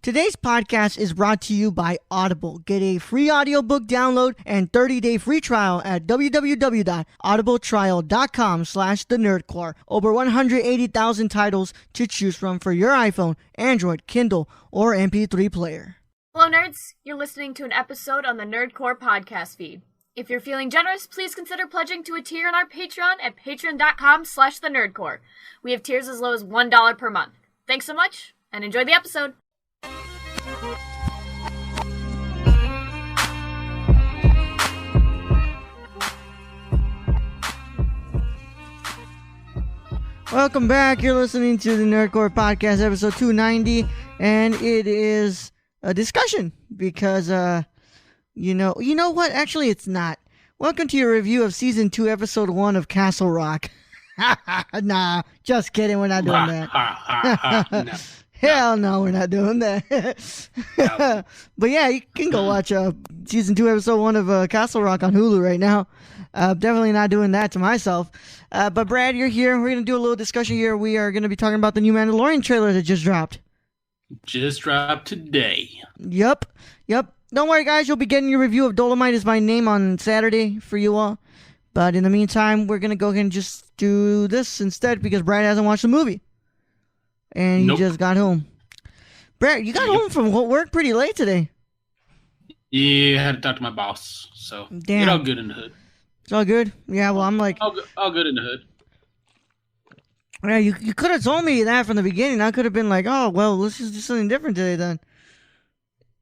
Today's podcast is brought to you by Audible. Get a free audiobook download and 30-day free trial at www.audibletrial.com/thenerdcore. Over 180,000 titles to choose from for your iPhone, Android, Kindle, or MP3 player. Hello, nerds. You're listening to an episode on the Nerdcore podcast feed. If you're feeling generous, please consider pledging to a tier on our Patreon at patreon.com/thenerdcore. We have tiers as low as $1 per month. Thanks so much, and enjoy the episode. Welcome back. You're listening to the Nerdcore Podcast, episode 290, and it is a discussion because, you know what? Actually, it's not. Welcome to your review of Season 2, Episode 1 of Castle Rock. Nah, just kidding. We're not doing that. No. Hell no, we're not doing that. No. But yeah, you can go watch Season 2, Episode 1 of Castle Rock on Hulu right now. Definitely not doing that to myself. But Brad, you're here. We're going to do a little discussion here. We are going to be talking about the new Mandalorian trailer that just dropped. Just dropped today. Yep. Don't worry, guys. You'll be getting your review of Dolomite is My Name on Saturday for you all. But in the meantime, we're going to go ahead and just do this instead because Brad hasn't watched the movie. And he just got home. Brad, you got home from work pretty late today. Yeah, I had to talk to my boss. So, Damn. It's all good in the hood. It's all good? Yeah, well, I'm like... All good in the hood. Yeah, you could have told me that from the beginning. I could have been like, oh, well, let's just do something different today then.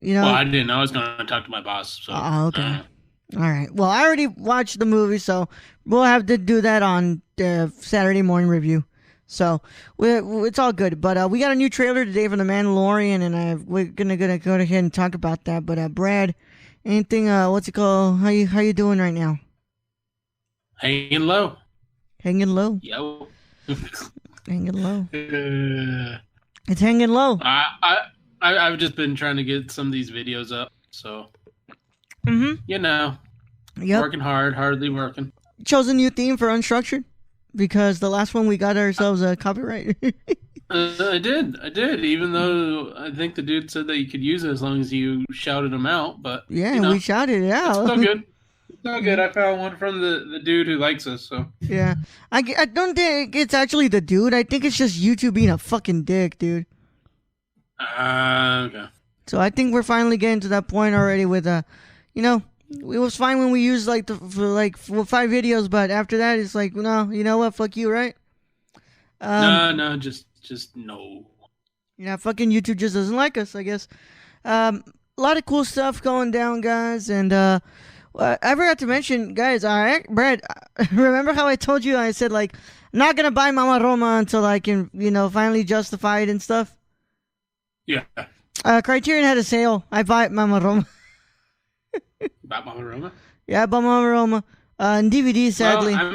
You know? Well, I didn't. I was going to talk to my boss. So, oh, okay. All right. Well, I already watched the movie, so we'll have to do that on Saturday morning review. So it's all good. But we got a new trailer today for The Mandalorian, and we're gonna go ahead and talk about that. But Brad, anything? What's it called? How you doing right now? Hanging low. Hanging low. Yo. Hanging low. It's hanging low. I've just been trying to get some of these videos up. So. You know. Yep. Working hard, hardly working. Chose a new theme for Unstructured. Because the last one we got ourselves a copyright. I did. Even though I think the dude said that you could use it as long as you shouted them out. But yeah, we shouted it out. It's so good. It's so good. I found one from the dude who likes us. So yeah, I don't think it's actually the dude. I think it's just YouTube being a fucking dick, dude. Okay. So I think we're finally getting to that point already with it was fine when we used for 5 videos, but after that it's like, no, you know what, fuck you, right? No, just no. Yeah, fucking YouTube just doesn't like us, I guess. A lot of cool stuff going down, guys, and I forgot to mention, guys, Brad, remember how I told you, I said, like, I'm not gonna buy Mama Roma until I can, finally justify it and stuff? Yeah. Criterion had a sale. I bought Mama Roma. About Mama Roma? Yeah, I bought Mama Roma. And DVD, sadly. Well, I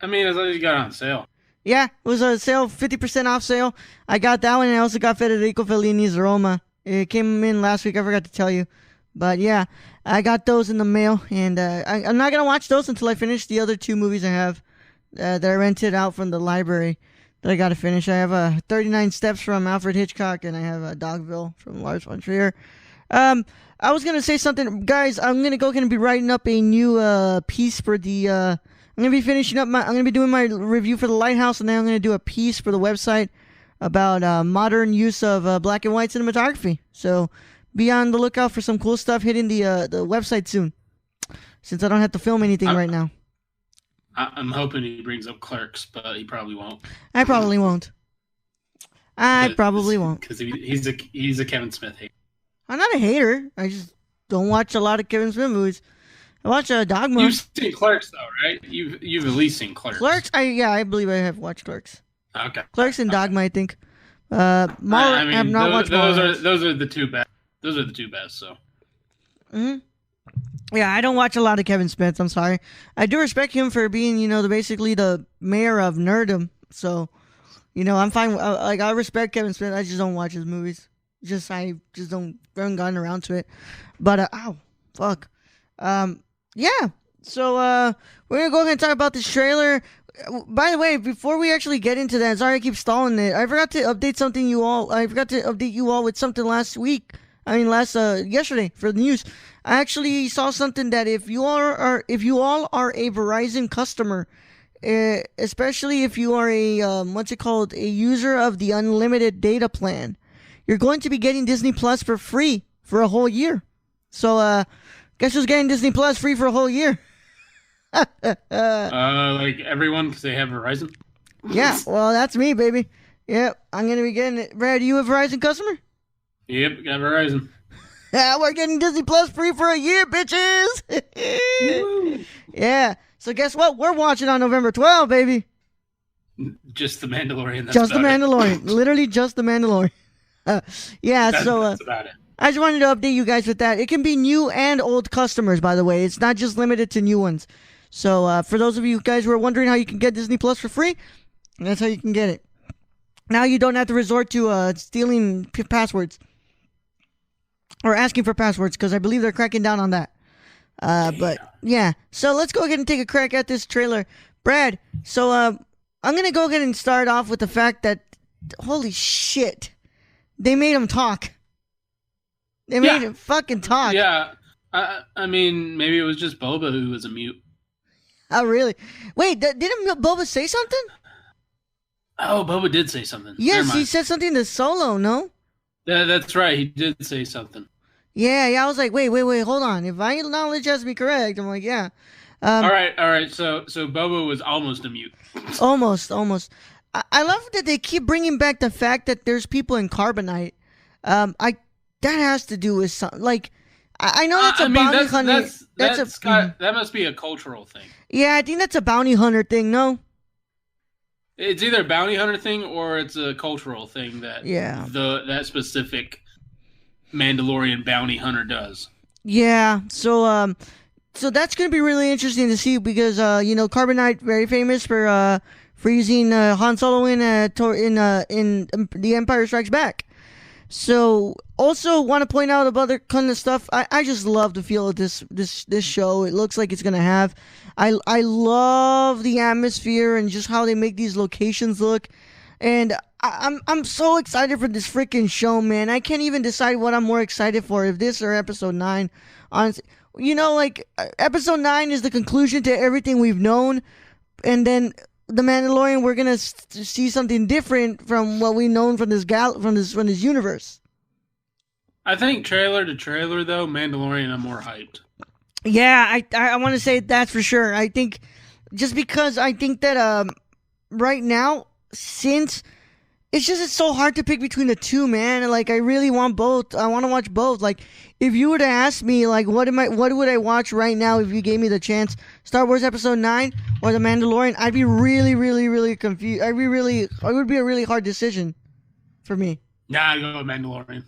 mean, as long as you got it on sale. Yeah, it was a sale, 50% off sale. I got that one, and I also got Federico Fellini's Roma. It came in last week, I forgot to tell you. But yeah, I got those in the mail, and I'm not going to watch those until I finish the other 2 movies I have that I rented out from the library that I got to finish. I have 39 Steps from Alfred Hitchcock, and I have Dogville from Lars von Trier. I was going to say something. Guys, I'm going to go ahead and be writing up a new piece for the... I'm going to be finishing up I'm going to be doing my review for The Lighthouse, and then I'm going to do a piece for the website about modern use of black and white cinematography. So be on the lookout for some cool stuff hitting the website soon, since I don't have to film anything right now. I'm hoping he brings up Clerks, but he probably won't. I probably won't. Because he's a Kevin Smith hater. I'm not a hater. I just don't watch a lot of Kevin Smith movies. I watch Dogma. You've seen Clerks, though, right? You've at least seen Clerks. Clerks? I believe I have watched Clerks. Okay. Clerks and Dogma, I think. I have not watched those are the two best. Those are the two best. So. Yeah, I don't watch a lot of Kevin Smith. I'm sorry. I do respect him for being, basically the mayor of nerdom. So, I'm fine. I respect Kevin Smith. I just don't watch his movies. I haven't gotten around to it. But ow, fuck. Yeah. So we're gonna go ahead and talk about this trailer. By the way, before we actually get into that, sorry I keep stalling it. I forgot to update something you all. I forgot to update you all with something last week. I mean, yesterday for the news. I actually saw something that if you all are a Verizon customer, especially if you are a a user of the unlimited data plan, you're going to be getting Disney Plus for free for a whole year. So guess who's getting Disney Plus free for a whole year? Like everyone because they have Verizon. Yeah, well, that's me, baby. Yep, I'm gonna be getting it. Brad, you a Verizon customer? Yep, got Verizon. Yeah, we're getting Disney Plus free for a year, bitches. Yeah. So guess what? We're watching on November 12th, baby. Just the Mandalorian. Just the Mandalorian. Literally just the Mandalorian. That's about it. I just wanted to update you guys with that. It can be new and old customers, by the way. It's not just limited to new ones. So for those of you guys who are wondering how you can get Disney Plus for free, that's how you can get it. Now you don't have to resort to stealing passwords or asking for passwords because I believe they're cracking down on that. But yeah, so let's go ahead and take a crack at this trailer. Brad, so I'm going to go ahead and start off with the fact that, holy shit, they made him talk. They made him fucking talk. Yeah, I mean, maybe it was just Boba who was a mute. Oh, really? Wait, didn't Boba say something? Oh, Boba did say something. Yes, he said something to Solo, no? Yeah, that's right. He did say something. Yeah, I was like, wait, hold on. If my knowledge has to be correct, I'm like, yeah. All right. So Boba was almost a mute. Almost. I love that they keep bringing back the fact that there's people in Carbonite. That has to do with something. Like, I know that's a bounty hunter. That must be a cultural thing. Yeah, I think that's a bounty hunter thing. No. It's either a bounty hunter thing or it's a cultural thing that that specific Mandalorian bounty hunter does. Yeah, so that's gonna be really interesting to see because Carbonite very famous for freezing Han Solo in The Empire Strikes Back. So also want to point out about other kind of stuff. I just love the feel of this show. It looks like it's gonna have. I love the atmosphere and just how they make these locations look, and I'm so excited for this freaking show, man. I can't even decide what I'm more excited for, if this or Episode 9. Honestly, Episode 9 is the conclusion to everything we've known, and then The Mandalorian, we're gonna see something different from what we've known from this universe. I think trailer to trailer though, Mandalorian, I'm more hyped. Yeah, I want to say that's for sure. I think just because I think that right now, since it's so hard to pick between the two, man. Like, I really want both. I want to watch both. Like, if you were to ask me, like, what would I watch right now if you gave me the chance? Star Wars Episode 9 or The Mandalorian? I'd be really, really, really confused. It would be a really hard decision for me. Nah, I go with Mandalorian.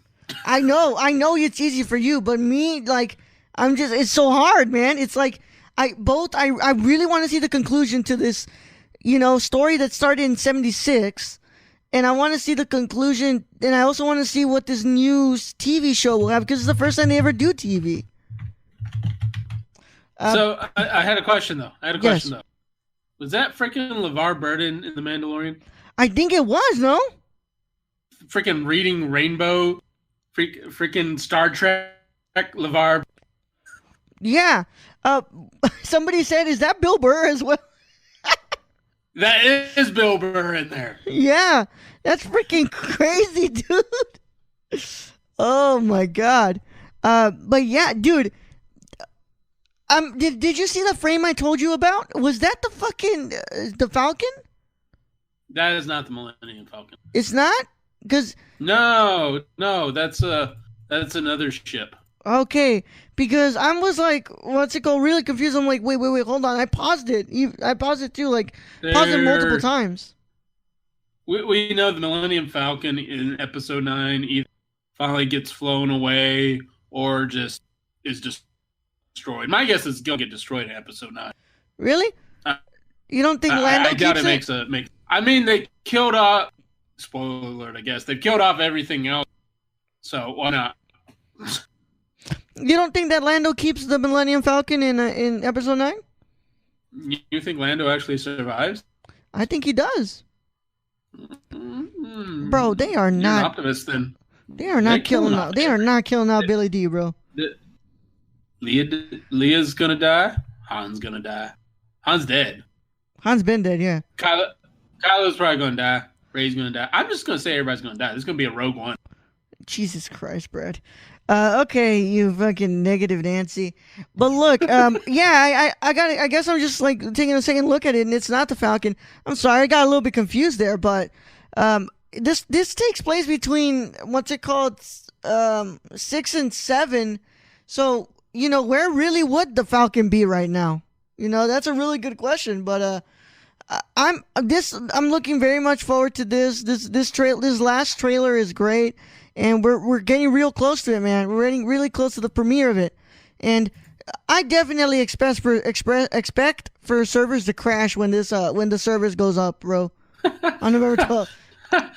I know it's easy for you, but me, like, it's so hard, man. It's like, I really want to see the conclusion to this, story that started in 1976. And I want to see the conclusion, and I also want to see what this new TV show will have, because it's the first time they ever do TV. So, I had a question, though. Was that freaking LeVar Burton in The Mandalorian? I think it was, no? Freaking reading Rainbow, freaking Star Trek, LeVar. Yeah. Somebody said, is that Bill Burr as well? That is Bill Burr in there. Yeah, that's freaking crazy, dude. Oh my god. But yeah, dude. Did you see the frame I told you about? Was that the fucking the Falcon? That is not the Millennium Falcon. It's not? Because no, that's another ship. Okay, because I was like, really confused. I'm like, wait, hold on. I paused it. I paused it too, paused it multiple times. We know the Millennium Falcon in Episode 9 either finally gets flown away or just is destroyed. My guess is going to get destroyed in Episode 9. Really? You don't think Lando keeps it? I mean, they killed off... Spoiler alert, I guess. They killed off everything else. So, why not? You don't think that Lando keeps the Millennium Falcon in Episode 9? You think Lando actually survives? I think he does. Mm-hmm. Bro, they are not. You're an optimist, then. They are not killing out. They are not killing out Billy D, bro. Leah's gonna die. Han's gonna die. Han's dead. Han's been dead, yeah. Kylo's probably gonna die. Rey's gonna die. I'm just gonna say everybody's gonna die. This is gonna be a Rogue One. Jesus Christ, Brad. Okay, you fucking negative Nancy. But look, yeah, I guess I'm just like taking a second look at it, and it's not the Falcon. I'm sorry, I got a little bit confused there, but this takes place between what's it called, 6 and 7. So where really would the Falcon be right now? That's a really good question, but I'm looking very much forward to this. This last trailer is great. And we're getting real close to it, man. We're getting really close to the premiere of it, and I definitely expect for servers to crash when the servers goes up, bro, on November 12th.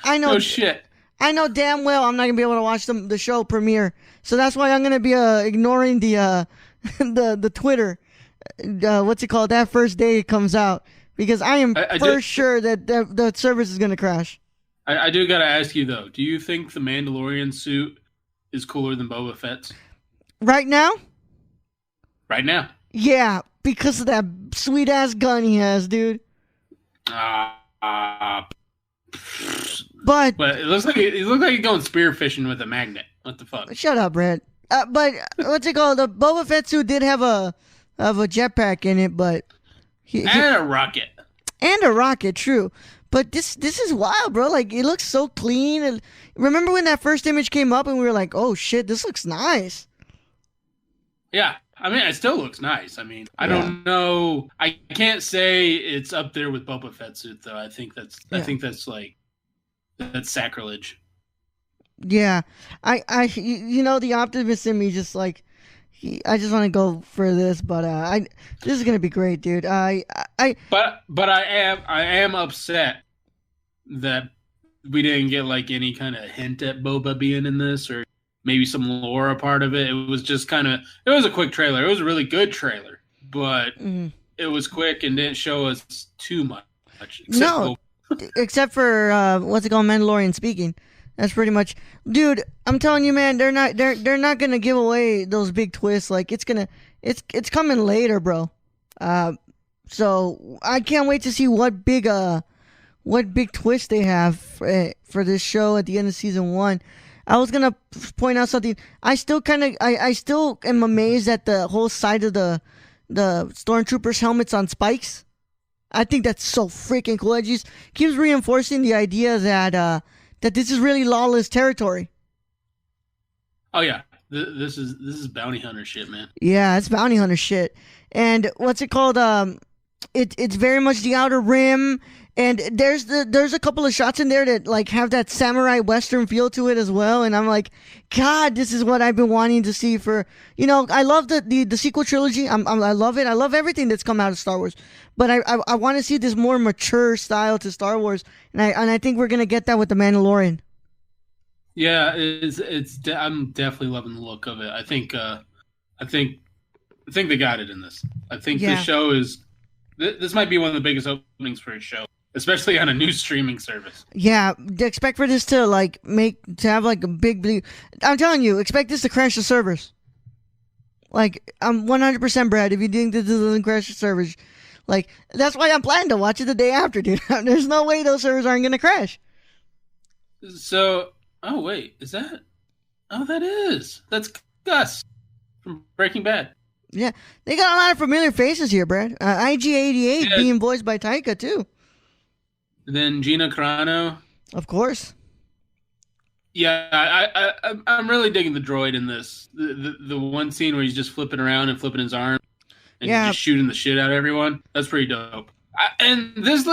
I know. No shit. I know damn well I'm not gonna be able to watch the show premiere, so that's why I'm gonna be ignoring the the Twitter. What's it called? That first day it comes out, because I am sure that the service is gonna crash. I do gotta ask you though. Do you think the Mandalorian suit is cooler than Boba Fett's? Right now? Right now. Yeah, because of that sweet ass gun he has, dude. But it looks like he's going spearfishing with a magnet. What the fuck? Shut up, Brad. But what's it called? The Boba Fett suit did have a jetpack in it, but and a rocket. And a rocket, true. But this is wild, bro. Like, it looks so clean. And remember when that first image came up and we were like, "Oh shit, this looks nice." Yeah, I mean, it still looks nice. I mean, I don't know. I can't say it's up there with Boba Fett's suit though. I think that's sacrilege. Yeah, the optimist in me just like, I just want to go for this, but this is gonna be great, dude. But I am upset that we didn't get like any kind of hint at Boba being in this, or maybe some lore a part of it. It was just it was a quick trailer. It was a really good trailer, but it was quick and didn't show us too much. Except for what's it called, Mandalorian speaking. That's pretty much, dude. I'm telling you, man. They're not gonna give away those big twists. Like it's coming later, bro. So I can't wait to see what big twist they have for this show at the end of season 1. I was gonna point out something. I still am amazed at the whole side of the stormtroopers' helmets on spikes. I think that's so freaking cool. It just keeps reinforcing the idea that this is really lawless territory. Oh yeah, this is bounty hunter shit, man. Yeah, it's bounty hunter shit. And what's it called? It's very much the Outer Rim, and there's a couple of shots in there that like have that samurai western feel to it as well. And I'm like, God, this is what I've been wanting to see for. I love the sequel trilogy. I love it. I love everything that's come out of Star Wars. But I want to see this more mature style to Star Wars, and I think we're gonna get that with the Mandalorian. Yeah, I'm definitely loving the look of it. I think they got it in this. I think this show is. This might be one of the biggest openings for a show, especially on a new streaming service. Yeah, expect for this to have like a big. I'm telling you, expect this to crash the servers. Like, I'm 100% Brad. If you think this doesn't crash the servers, like, that's why I'm planning to watch it the day after, dude. There's no way those servers aren't gonna crash. So, oh wait, is that? Oh, that's Gus from Breaking Bad. Yeah, they got a lot of familiar faces here, Brad. IG-88 being voiced by Taika, too. Then Gina Carano. Of course. Yeah, I'm really digging the droid in this. The one scene where he's just flipping around and flipping his arm and just shooting the shit out of everyone. That's pretty dope. And this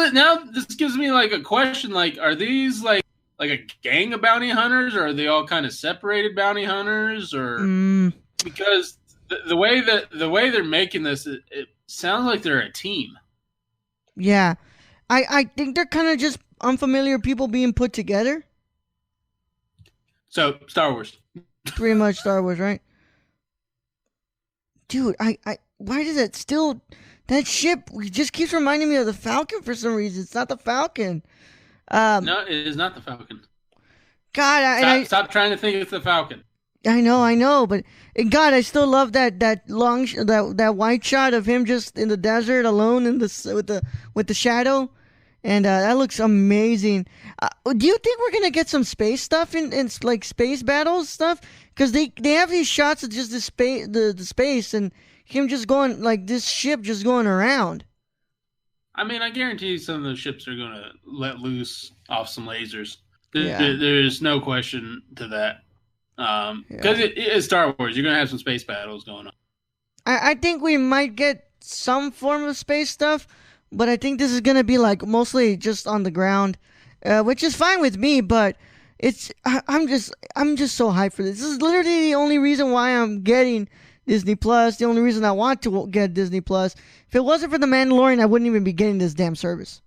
gives me like a question: like, are these like a gang of bounty hunters, or are they all kind of separated bounty hunters, or because the way they're making this, it sounds like they're a team. Yeah, I think they're kind of just unfamiliar people being put together. So, Star Wars. Pretty much Star Wars, right? dude, why does it still, that ship just keeps reminding me of the Falcon for some reason. It's not the Falcon. No, it is not the Falcon. God, Stop trying to think it's the Falcon. I know, but God, I still love that long that wide shot of him just in the desert alone with the shadow, and that looks amazing. Do you think we're gonna get some space stuff in like space battles stuff? Because they have these shots of just the space and him just going like this ship just going around. I mean, I guarantee some of those ships are gonna let loose off some lasers. Yeah. There's no question to that. Because it is Star Wars, you're gonna have some space battles going on. I think we might get some form of space stuff, but I think this is gonna be like mostly just on the ground, which is fine with me. But I'm just so hyped for this. This is literally the only reason why I'm getting Disney Plus. The only reason I want to get Disney Plus. If it wasn't for The Mandalorian, I wouldn't even be getting this damn service.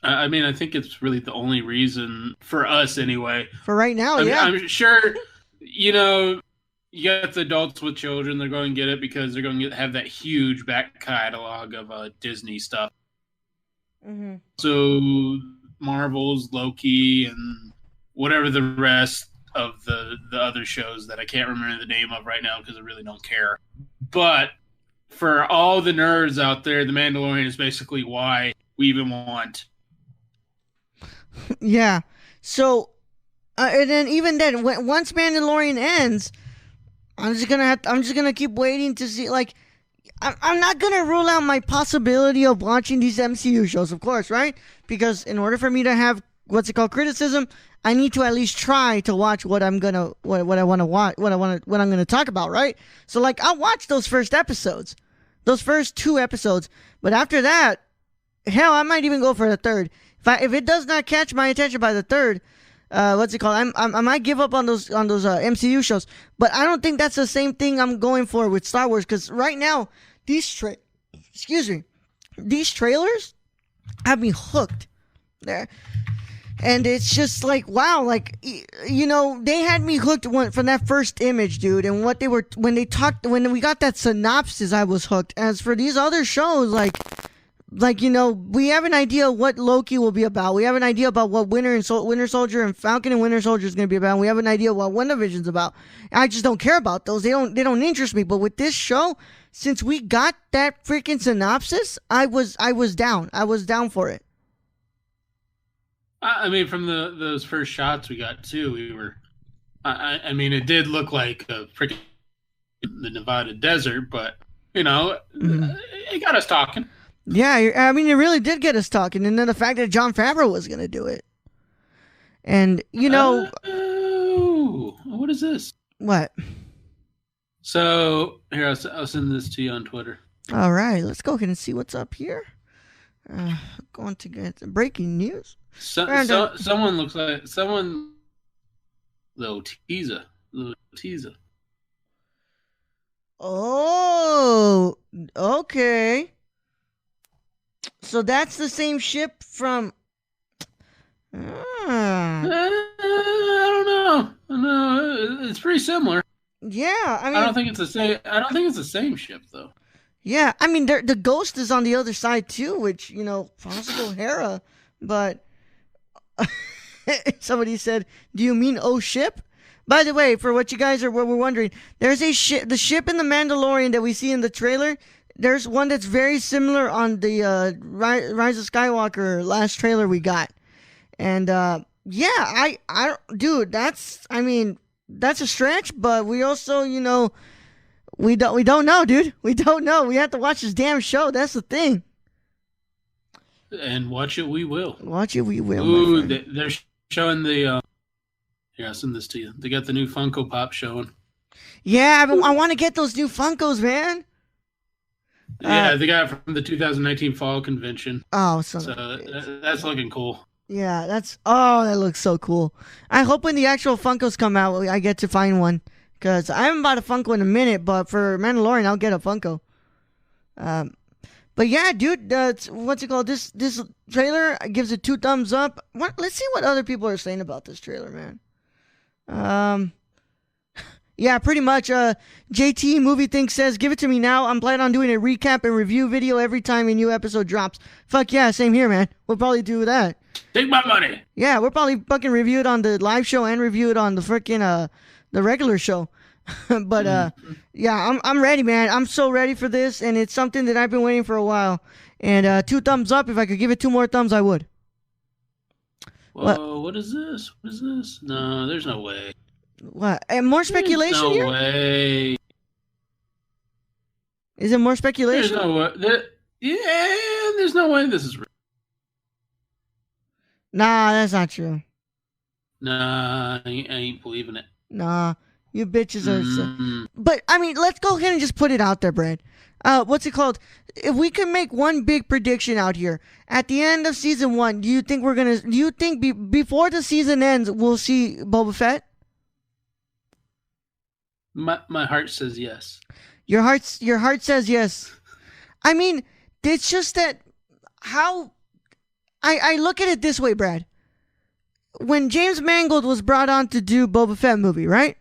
I mean, I think it's really the only reason for us anyway. For right now, I'm sure, you got the adults with children, they're going to get it because they're going to have that huge back catalog of Disney stuff. Mm-hmm. So Marvel's, Loki, and whatever the rest of the other shows that I can't remember the name of right now because I really don't care. But for all the nerds out there, The Mandalorian is basically why we even want. Yeah. So, and then even then, once Mandalorian ends, I'm just gonna keep waiting to see. Like, I'm not gonna rule out my possibility of watching these MCU shows, of course, right? Because in order for me to have criticism, I need to at least try to watch what I want to watch, what I'm gonna talk about, right? So, like, I'll watch those first 2 episodes, but after that, hell, I might even go for the third. If it does not catch my attention by the third, I might give up on those MCU shows. But I don't think that's the same thing I'm going for with Star Wars. Because right now, these trailers have me hooked. There, and it's just like, wow, like, they had me hooked from that first image, dude. And when we got that synopsis, I was hooked. As for these other shows, like, we have an idea what Loki will be about. We have an idea about what Winter Soldier and Falcon and Winter Soldier is going to be about. We have an idea what WandaVision's about. I just don't care about those. They don't interest me. But with this show, since we got that freaking synopsis, I was down. I was down for it. I mean, from those first shots we got too, we were. I mean, it did look like a freaking the Nevada desert, but it got us talking. Yeah, I mean, it really did get us talking, and then the fact that Jon Favreau was going to do it, and what is this? What? So here, I'll send this to you on Twitter. All right, let's go ahead and see what's up here. Going to get breaking news. Someone looks like little teaser. Oh, okay. So that's the same ship from. I don't know. No, it's pretty similar. Yeah, I mean, I don't think it's the same. I don't think it's the same ship though. Yeah, I mean, the Ghost is on the other side too, which possible Hera. But somebody said, "Do you mean oh ship?" By the way, for what you guys were wondering, there's a ship. The ship in the Mandalorian that we see in the trailer. There's one that's very similar on the Rise of Skywalker last trailer we got, and dude, that's a stretch, but we also we don't know, dude. We don't know. We have to watch this damn show. That's the thing. And watch it, we will. Watch it, we will. Ooh, they're showing the. Here, I'll send this to you. They got the new Funko Pop showing. Yeah, I want to get those new Funkos, man. Yeah, they got it from the 2019 fall convention. Oh, so that's looking cool. Yeah, that looks so cool. I hope when the actual Funkos come out, I get to find one. Because I haven't bought a Funko in a minute, but for Mandalorian, I'll get a Funko. But yeah, dude, what's it called? This trailer gives it 2 thumbs up. Let's see what other people are saying about this trailer, man. Yeah, pretty much. JT Movie Think says, give it to me now. I'm planning on doing a recap and review video every time a new episode drops. Fuck yeah, same here, man. We'll probably do that. Take my money. Yeah, we'll probably fucking review it on the live show and review it on the freaking the regular show. But yeah, I'm ready, man. I'm so ready for this, and it's something that I've been waiting for a while. And 2 thumbs up. If I could give it 2 more thumbs, I would. Whoa, what is this? What is this? No, there's no way. What? And more speculation here? No way. Is it more speculation? There's no way. There's no way this is real. Nah, that's not true. Nah, I ain't believing it. Nah, you bitches are... But, I mean, let's go ahead and just put it out there, Brad. What's it called? If we can make one big prediction out here, at the end of season 1, do you think before the season ends, we'll see Boba Fett? My heart says yes. Your heart says yes. I mean, it's just that how I look at it this way, Brad. When James Mangold was brought on to do Boba Fett movie, right?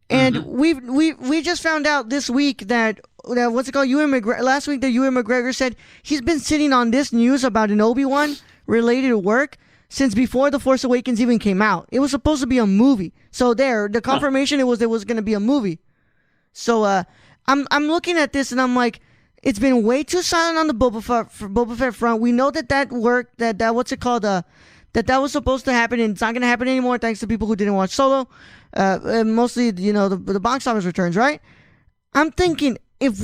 And we just found out this week that what's it called? Last week that Ewan McGregor said he's been sitting on this news about an Obi-Wan related work since before The Force Awakens even came out. It was supposed to be a movie. So the confirmation it was going to be a movie. So I'm looking at this and I'm like, it's been way too silent on the Boba Fett front. We know that work, that what's it called? That was supposed to happen, and it's not going to happen anymore thanks to people who didn't watch Solo. Mostly, the box office returns, right? I'm thinking if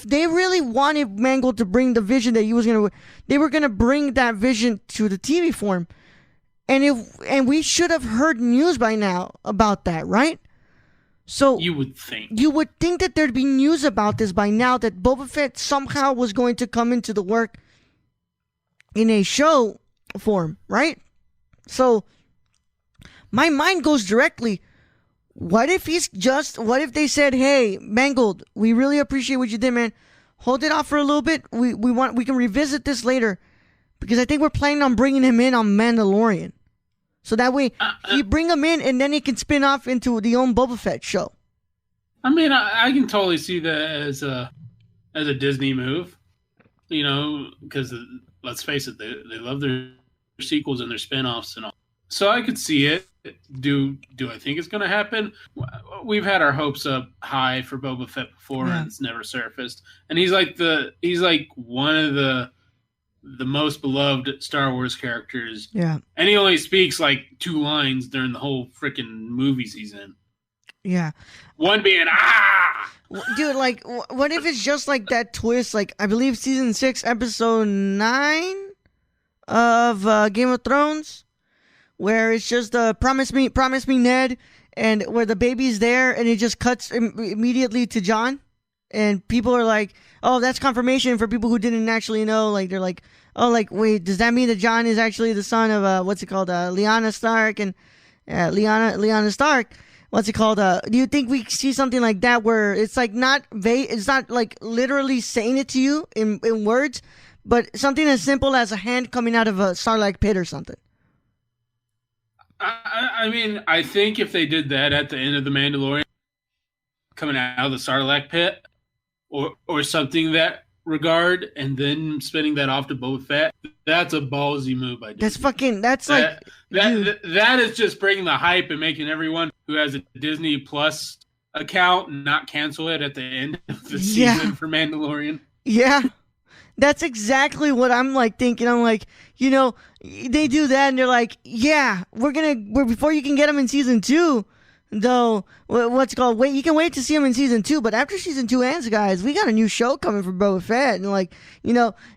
they really wanted Mangold to bring the vision that they were gonna bring that vision to the TV form, and we should have heard news by now about that, right? So you would think that there'd be news about this by now, that Boba Fett somehow was going to come into the work in a show form, right? So my mind goes directly, what if they said, hey, Mangold, we really appreciate what you did, man. Hold it off for a little bit. We can revisit this later, because I think we're planning on bringing him in on Mandalorian. So that way, you bring him in, and then he can spin off into the own Boba Fett show. I mean, I can totally see that as a Disney move, because let's face it, they love their sequels and their spinoffs and all. So I could see it. Do I think it's going to happen? We've had our hopes up high for Boba Fett before, and it's never surfaced. And he's like one of the most beloved Star Wars characters. Yeah. And he only speaks like 2 lines during the whole freaking movie season. Yeah. One being Dude, like, what if it's just like that twist? Like, I believe season 6, episode 9 of Game of Thrones, where it's just promise me Ned, and where the baby's there, and it just cuts immediately to John, and people are like, oh, that's confirmation for people who didn't actually know. Like, they're like, oh, like, wait, does that mean that John is actually the son of Lyanna Stark and Lyanna Stark? What's it called? Do you think we see something like that where it's like not vague, it's not like literally saying it to you in words, but something as simple as a hand coming out of a Sarlacc pit or something? I mean, I think if they did that at the end of The Mandalorian, coming out of the Sarlacc pit, or something that regard, and then spinning that off to Boba Fett, that's a ballsy move by Disney. That is just bringing the hype and making everyone who has a Disney Plus account not cancel it at the end of the season for Mandalorian. Yeah. That's exactly what I'm like thinking. I'm like, they do that and they're like, yeah, we're before you can get them in season 2, though, what's it called? Wait, you can wait to see them in season 2, but after season 2 ends, guys, we got a new show coming for Boba Fett. And like,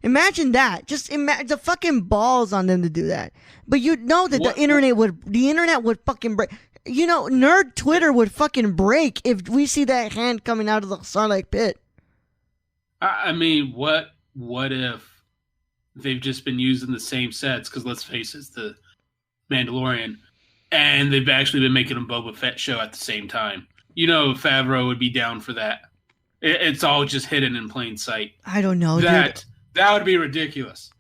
imagine that. Just imagine the fucking balls on them to do that. But that the internet would fucking break. Nerd Twitter would fucking break if we see that hand coming out of the Sarlacc pit. I mean, what if they've just been using the same sets? Because let's face it, the Mandalorian, and they've actually been making a Boba Fett show at the same time. Favreau would be down for that. It's all just hidden in plain sight. I don't know. That would be ridiculous.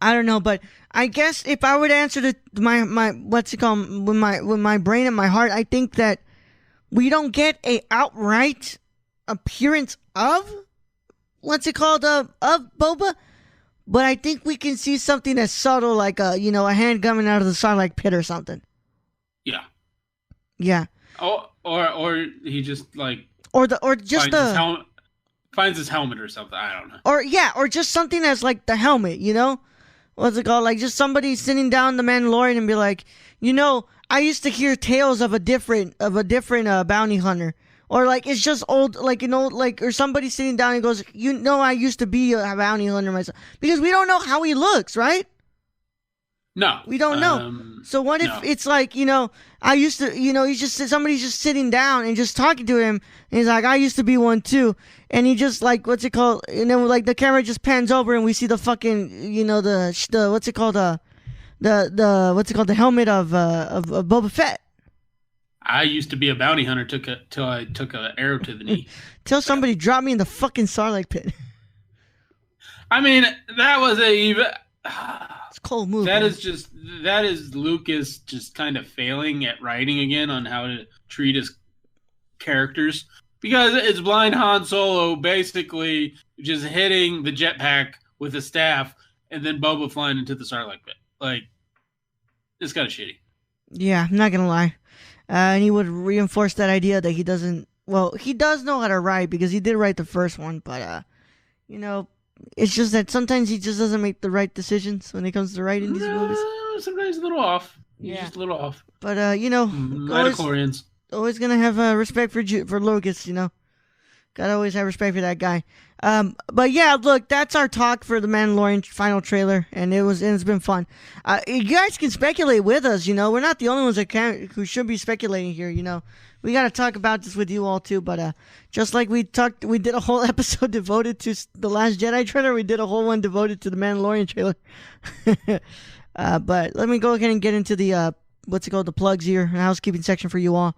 I don't know, but I guess if I would answer my what's it called, with my brain and my heart, I think that we don't get a outright appearance of what's it called of Boba, but I think we can see something as subtle like a hand coming out of the Sarlacc pit or something. Yeah. Oh, or he just like finds his helmet or something. I don't know. Or just something as like the helmet, What's it called? Like just somebody sitting down the Mandalorian and be like, I used to hear tales of a different bounty hunter. Or like it's just old, like or somebody sitting down and goes, I used to be a bounty hunter myself, because we don't know how he looks, right? No, we don't know. So what if it's like I used to, somebody's just sitting down and just talking to him, and he's like, I used to be one too, and he just like what's it called? And then like the camera just pans over and we see the fucking the what's it called the helmet of Boba Fett. I used to be a bounty hunter till I took an arrow to the knee. Till somebody dropped me in the fucking Sarlacc pit. I mean, that was it's a cold move. That is Lucas just kind of failing at writing again on how to treat his characters, because it's blind Han Solo basically just hitting the jetpack with a staff and then Boba flying into the Sarlacc pit. Like, it's kind of shitty. Yeah, I'm not gonna lie. And he would reinforce that idea that he doesn't. Well, he does know how to write because he did write the first one, but it's just that sometimes he just doesn't make the right decisions when it comes to writing these movies. Sometimes a little off. He's just a little off. But midichlorians. Always gonna have respect for Lucas. Gotta always have respect for that guy. But yeah, look, that's our talk for the Mandalorian final trailer, and it's been fun. You guys can speculate with us. We're not the only ones who should be speculating here. We got to talk about this with you all too. But just like we did a whole episode devoted to the Last Jedi trailer, we did a whole one devoted to the Mandalorian trailer. But let me go ahead and get into the the plugs here, the housekeeping section for you all.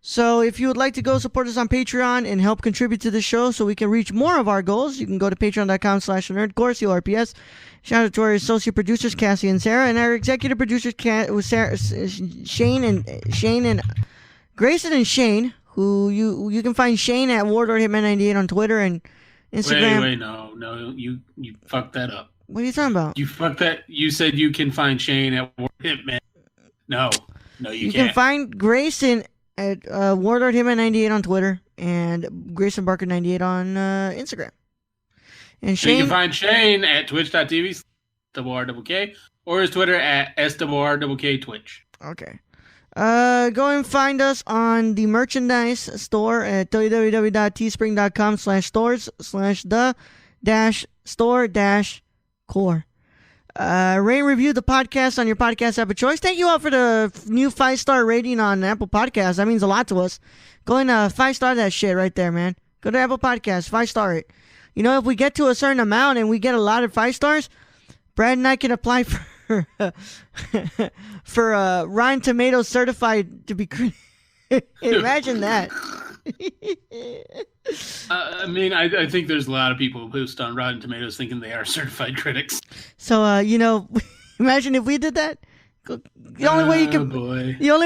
So if you would like to go support us on Patreon and help contribute to the show so we can reach more of our goals, you can go to patreon.com/nerdcore, CORPS. Shout out to our associate producers, Cassie and Sarah, and our executive producers, Shane and Grayson and Shane, who you can find Shane at WarlordHitman98 on Twitter and Instagram. Wait, no, you fucked that up. What are you talking about? You fucked that. You said you can find Shane at Hitman. No, you can't. You can find Grayson at WarlordHitman98 on Twitter and Grayson Barker98 on Instagram. And Shane, you can find Shane at twitch.tv/WRWK or his Twitter at SWRWK Twitch. Okay. Go and find us on the merchandise store at www.teespring.com/stores/the-store-core. Rate and review the podcast on your podcast app of choice. Thank you all for the new 5-star rating on Apple Podcasts. That means a lot to us. Go and 5-star that shit right there, man. Go to Apple Podcasts, 5-star it. If we get to a certain amount and we get a lot of 5 stars, Brad and I can apply for Rotten Tomatoes certified to be imagine that. I think there's a lot of people who post on Rotten Tomatoes thinking they are certified critics. So, imagine if we did that. The only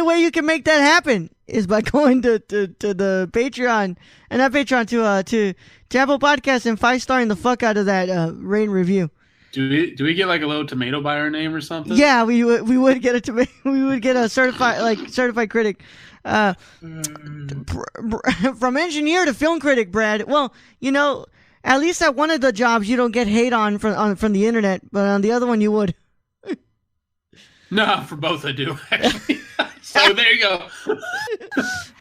way you can make that happen is by going to the Patreon, and not Patreon, to Apple Podcasts and 5-starring the fuck out of that rate and review. Do we get like a little tomato by our name or something? Yeah, we would get a tomato. We would get a certified critic. From engineer to film critic, Brad. Well, at least at one of the jobs you don't get hate on from the internet, but on the other one you would. No, for both I do, actually. So there you go.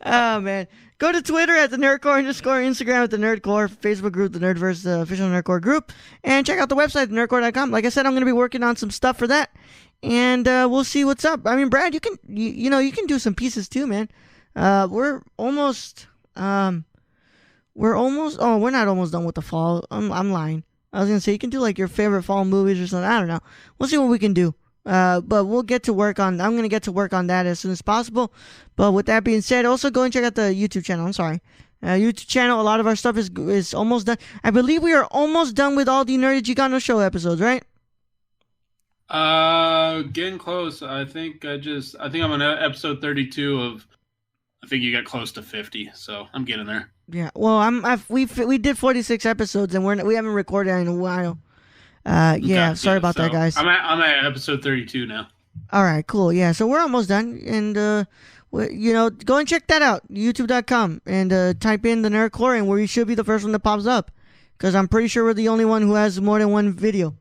Oh, man. Go to Twitter at the Nerdcore _, Instagram at the Nerdcore, Facebook group, the Nerdverse, the official Nerdcore group, and check out the website, thenerdcore.com. Like I said, I'm going to be working on some stuff for that, and we'll see what's up. I mean, Brad, you can do some pieces too, man. We're not almost done with the fall. I'm lying. I was going to say, you can do like your favorite fall movies or something. I don't know. We'll see what we can do. But I'm going to get to work on that as soon as possible. But with that being said, also go and check out the YouTube channel. I'm sorry. YouTube channel, a lot of our stuff is almost done. I believe we are almost done with all the Nerdy Chicano Show episodes, right? Getting close. I think I'm on episode 32 of I think you got close to 50, so I'm getting there. Yeah. Well, we did 46 episodes and we haven't recorded in a while. Yeah. Okay, Sorry about that, guys. I'm at episode 32 now. All right. Cool. Yeah. So we're almost done, and go and check that out, YouTube.com, and type in the Nerdcore, and where you should be the first one that pops up, because I'm pretty sure we're the only one who has more than one video.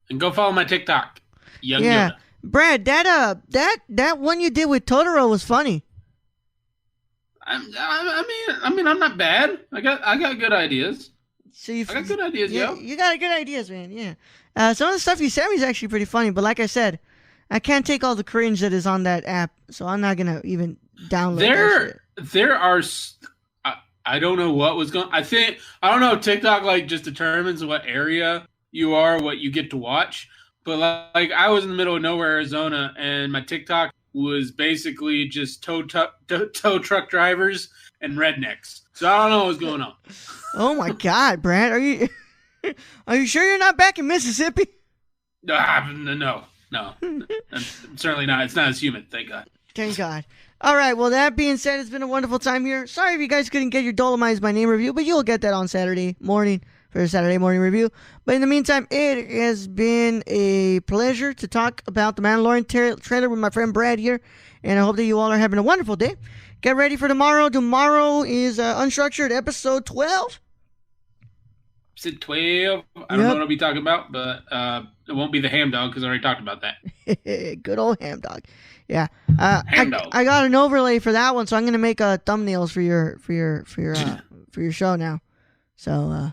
And go follow my TikTok. Young yeah. Yoda. Brad, that one you did with Totoro was funny. I mean, I'm not bad. I got good ideas. So I got good ideas, yo. You got good ideas, man. Yeah. Some of the stuff you sent me is actually pretty funny, but like I said, I can't take all the cringe that is on that app, so I'm not gonna even download that shit. There are. I don't know what was going. I don't know. TikTok like just determines what area you are, what you get to watch. But like I was in the middle of nowhere, Arizona, and my TikTok was basically just tow truck drivers and rednecks. So I don't know what's going on. Oh my God, Brad, are you sure you're not back in Mississippi? No, I'm certainly not. It's not as humid, thank God. Thank God. All right, well, that being said, it's been a wonderful time here. Sorry if you guys couldn't get your Dolomites by Name review, but you'll get that on Saturday morning for a Saturday morning review. But in the meantime, it has been a pleasure to talk about the Mandalorian trailer with my friend Brad here, and I hope that you all are having a wonderful day. Get ready for tomorrow. Tomorrow is Unstructured episode 12. Episode 12. I don't know what I'll be talking about, but it won't be the ham dog because I already talked about that. Good old ham dog. Yeah. Ham dog. I got an overlay for that one, so I'm gonna make thumbnails for your show now. So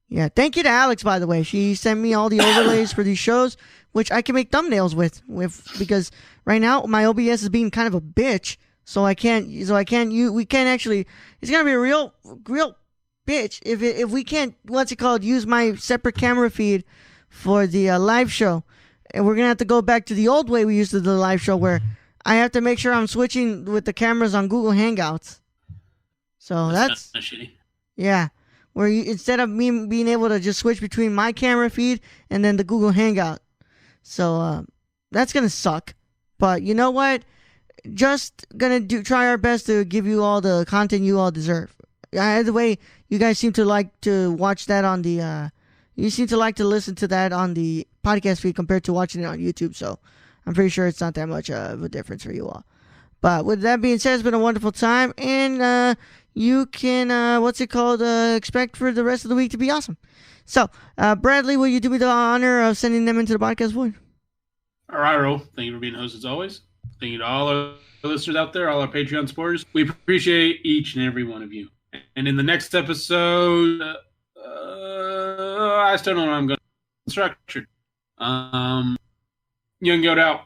yeah. Thank you to Alex, by the way. She sent me all the overlays for these shows, which I can make thumbnails with because right now my OBS is being kind of a bitch. We can't actually. It's gonna be a real bitch if we can't use my separate camera feed for the live show, and we're gonna have to go back to the old way we used to do the live show where I have to make sure I'm switching with the cameras on Google Hangouts. So that's shitty. Yeah, where instead of me being able to just switch between my camera feed and then the Google Hangout, so that's gonna suck. But you know what? Just gonna try our best to give you all the content you all deserve. Either way, you guys seem to like to watch that on the you seem to like to listen to that on the podcast feed compared to watching it on YouTube, so I'm pretty sure it's not that much of a difference for you all. But with that being said, it's been a wonderful time, and you can expect for the rest of the week to be awesome. So Bradley, will you do me the honor of sending them into the podcast void? All right, Ro. Thank you for being a host as always. Thank you to all our listeners out there, all our Patreon supporters. We appreciate each and every one of you. And in the next episode, I still don't know what I'm going to structure. Young Goat out.